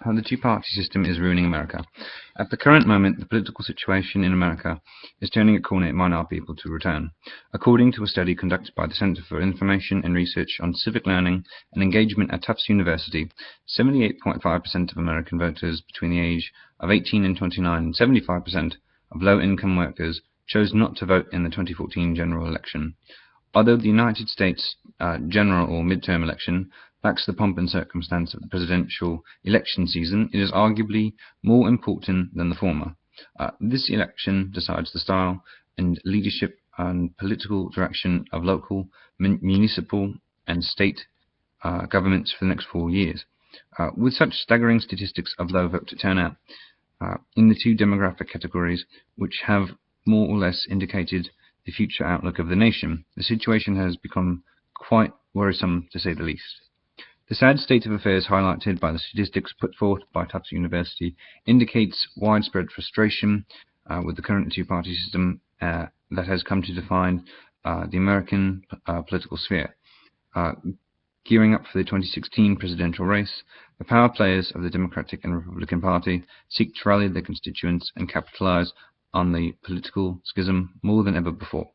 how the two-party system is ruining America. At the current moment, the political situation in America is turning a corner it might not be able to return. According to a study conducted by the Center for Information and Research on Civic Learning and Engagement at Tufts University, 78.5% of American voters between the age of 18 and 29 and 75% of low-income workers chose not to vote in the 2014 general election. Although the United States general or midterm election lacks the pomp and circumstance of the presidential election season, it is arguably more important than the former. This election decides the style and leadership and political direction of local, municipal and state governments for the next 4 years. With such staggering statistics of low voter turnout in the two demographic categories, which have more or less indicated the future outlook of the nation, the situation has become quite worrisome, to say the least. The sad state of affairs highlighted by the statistics put forth by Tufts University indicates widespread frustration with the current two-party system that has come to define the American political sphere. Gearing up for the 2016 presidential race, the power players of the Democratic and Republican Party seek to rally their constituents and capitalize on the political schism more than ever before.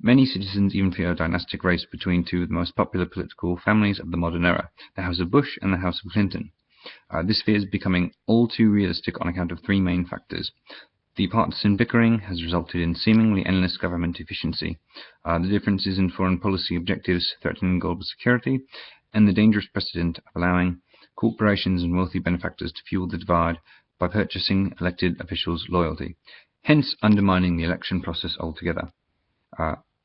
Many citizens even fear a dynastic race between two of the most popular political families of the modern era, the House of Bush and the House of Clinton. This fear is becoming all too realistic on account of three main factors. The partisan bickering has resulted in seemingly endless government efficiency, the differences in foreign policy objectives threatening global security, and the dangerous precedent of allowing corporations and wealthy benefactors to fuel the divide by purchasing elected officials' loyalty, hence undermining the election process altogether.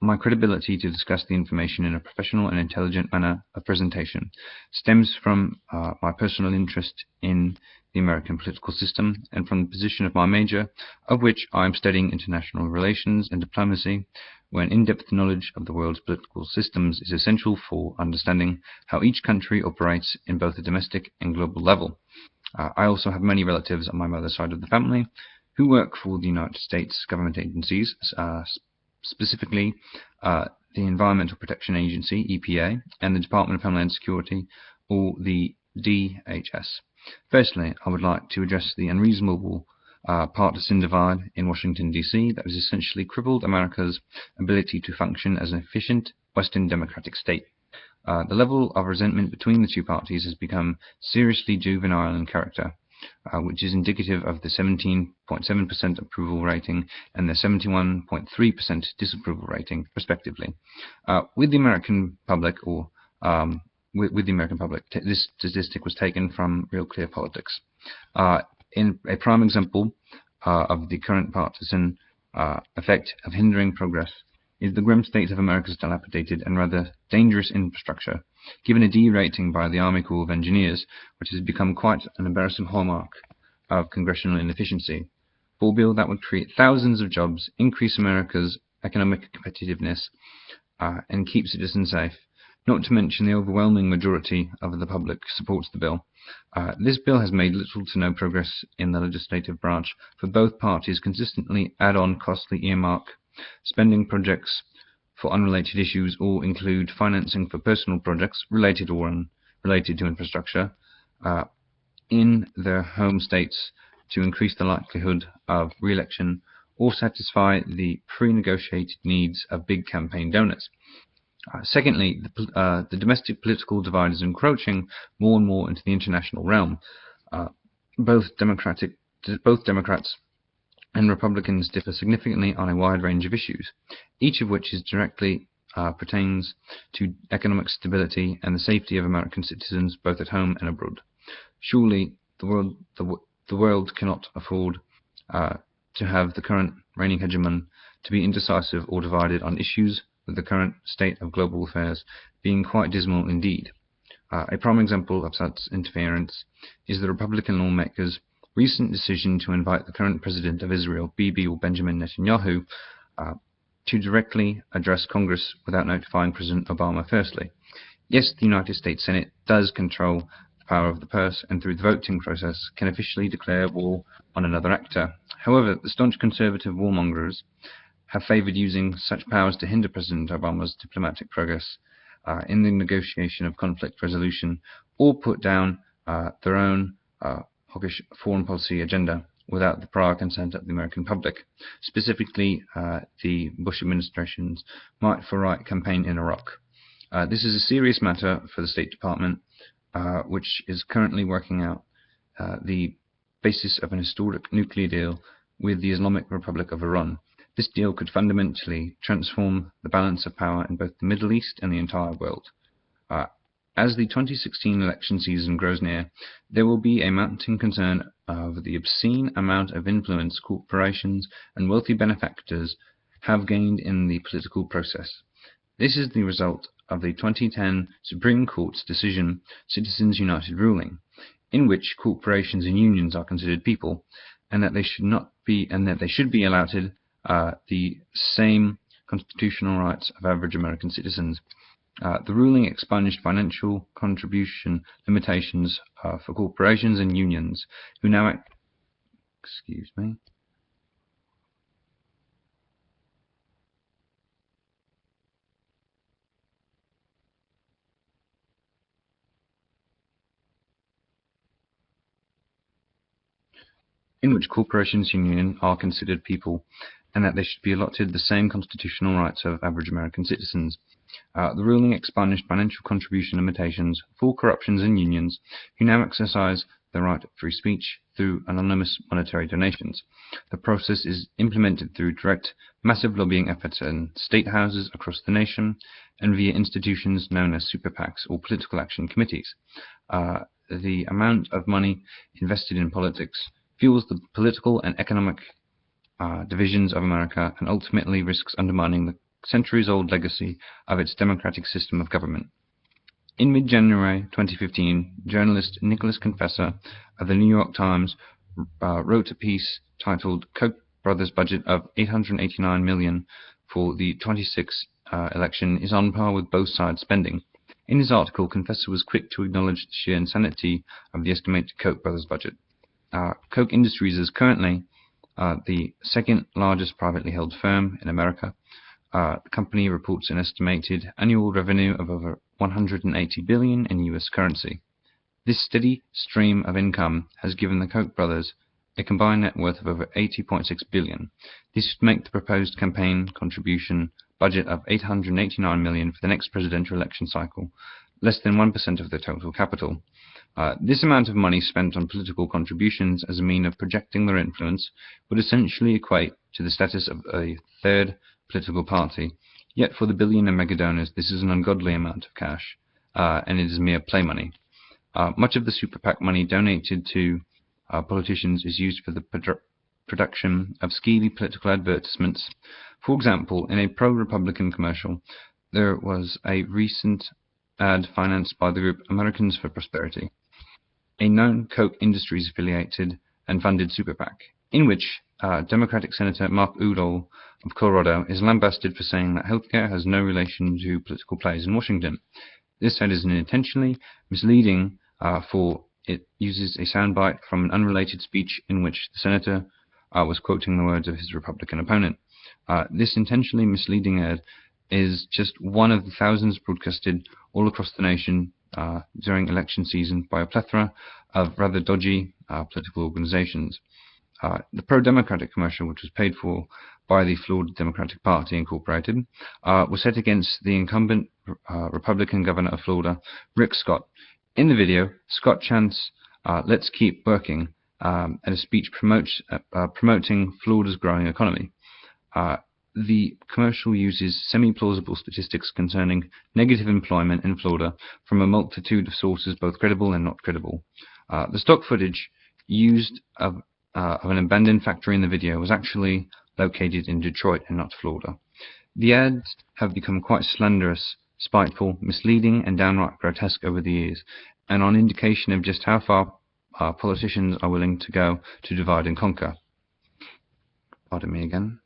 My credibility to discuss the information in a professional and intelligent manner of presentation stems from my personal interest in the American political system and from the position of my major, of which I am studying international relations and diplomacy, where an in-depth knowledge of the world's political systems is essential for understanding how each country operates in both the domestic and global level. I also have many relatives on my mother's side of the family who work for the United States government agencies, specifically the Environmental Protection Agency, EPA, and the Department of Homeland Security, or the DHS. Firstly, I would like to address the unreasonable partisan divide in Washington, D.C. that has essentially crippled America's ability to function as an efficient Western democratic state. The level of resentment between the two parties has become seriously juvenile in character, which is indicative of the 17.7% approval rating and the 71.3% disapproval rating, respectively. With the American public, this statistic was taken from Real Clear Politics. In a prime example of the current partisan effect of hindering progress is the grim state of America's dilapidated and rather dangerous infrastructure, given a D rating by the Army Corps of Engineers, which has become quite an embarrassing hallmark of congressional inefficiency. For a bill that would create thousands of jobs, increase America's economic competitiveness, and keep citizens safe, not to mention the overwhelming majority of the public supports the bill. This bill has made little to no progress in the legislative branch, for both parties consistently add on costly earmark spending projects for unrelated issues or include financing for personal projects related or unrelated to infrastructure in their home states to increase the likelihood of re-election or satisfy the pre-negotiated needs of big campaign donors. Secondly, the domestic political divide is encroaching more and more into the international realm. Both Democrats and Republicans differ significantly on a wide range of issues, each of which is directly pertains to economic stability and the safety of American citizens both at home and abroad. Surely the world cannot afford to have the current reigning hegemon to be indecisive or divided on issues, with the current state of global affairs being quite dismal indeed. A prime example of such interference is the Republican lawmakers' recent decision to invite the current president of Israel, Bibi or Benjamin Netanyahu, to directly address Congress without notifying President Obama firstly. Yes, the United States Senate does control the power of the purse and through the voting process can officially declare war on another actor. However, the staunch conservative warmongers have favoured using such powers to hinder President Obama's diplomatic progress in the negotiation of conflict resolution or put down their own hawkish foreign policy agenda without the prior consent of the American public, specifically the Bush administration's Might for Right campaign in Iraq. This is a serious matter for the State Department, which is currently working out the basis of an historic nuclear deal with the Islamic Republic of Iran. This deal could fundamentally transform the balance of power in both the Middle East and the entire world. As the 2016 election season grows near, there will be a mounting concern over the obscene amount of influence corporations and wealthy benefactors have gained in the political process. This is the result of the 2010 Supreme Court's decision, Citizens United ruling, in which corporations and unions are considered people, and that they should be allotted the same constitutional rights of average American citizens. The ruling expunged financial contribution limitations for corporations and unions who now in which corporations and unions are considered people, and that they should be allotted the same constitutional rights of average American citizens. The ruling expunged financial contribution limitations for corporations and unions who now exercise the right of free speech through anonymous monetary donations. The process is implemented through direct, massive lobbying efforts in state houses across the nation and via institutions known as super PACs or political action committees. The amount of money invested in politics fuels the political and economic divisions of America and ultimately risks undermining the centuries-old legacy of its democratic system of government. In mid-January 2015, journalist Nicholas Confessor of the New York Times wrote a piece titled "Koch brothers' budget of $889 million for the 26 election is on par with both sides' spending." In his article, Confessor was quick to acknowledge the sheer insanity of the estimated Koch brothers' budget. Koch Industries is currently the second largest privately held firm in America. The company reports an estimated annual revenue of over $180 billion in US currency. This steady stream of income has given the Koch brothers a combined net worth of over $80.6 billion. This would make the proposed campaign contribution budget of $889 million for the next presidential election cycle less than 1% of the total capital. This amount of money spent on political contributions as a means of projecting their influence would essentially equate to the status of a third political party. Yet for the billion and mega donors, this is an ungodly amount of cash, and it is mere play money. Much of the super PAC money donated to politicians is used for the production of skeevy political advertisements. For example, in a pro-Republican commercial, there was a recent ad financed by the group Americans for Prosperity, a known Koch Industries affiliated and funded super PAC, in which Democratic Senator Mark Udall of Colorado is lambasted for saying that healthcare has no relation to political plays in Washington. This ad is intentionally misleading, for it uses a soundbite from an unrelated speech in which the senator was quoting the words of his Republican opponent. This intentionally misleading ad is just one of the thousands broadcasted all across the nation during election season by a plethora of rather dodgy political organizations. The pro-democratic commercial, which was paid for by the Florida Democratic Party Incorporated, was set against the incumbent Republican governor of Florida, Rick Scott. In the video, Scott chants, "Let's keep working," at a speech promoting Florida's growing economy. The commercial uses semi-plausible statistics concerning negative employment in Florida from a multitude of sources, both credible and not credible. The stock footage used of an abandoned factory in the video was actually located in Detroit and not Florida. The ads have become quite slanderous, spiteful, misleading, and downright grotesque over the years, and are an indication of just how far politicians are willing to go to divide and conquer. Pardon me again.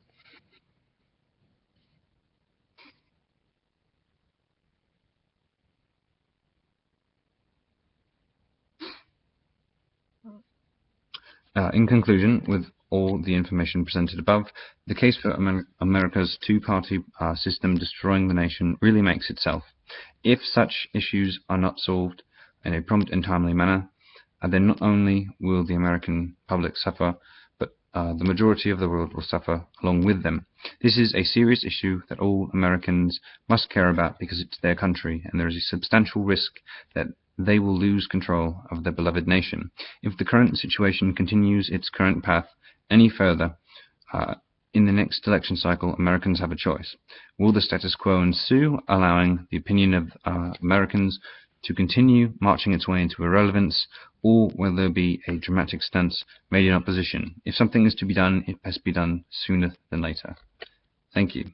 In conclusion, with all the information presented above, the case for America's two-party system destroying the nation really makes itself. If such issues are not solved in a prompt and timely manner, then not only will the American public suffer, but the majority of the world will suffer along with them. This is a serious issue that all Americans must care about because it's their country, and there is a substantial risk that they will lose control of their beloved nation. If the current situation continues its current path any further, in the next election cycle, Americans have a choice. Will the status quo ensue, allowing the opinion of Americans to continue marching its way into irrelevance, or will there be a dramatic stance made in opposition? If something is to be done, it must be done sooner than later. Thank you.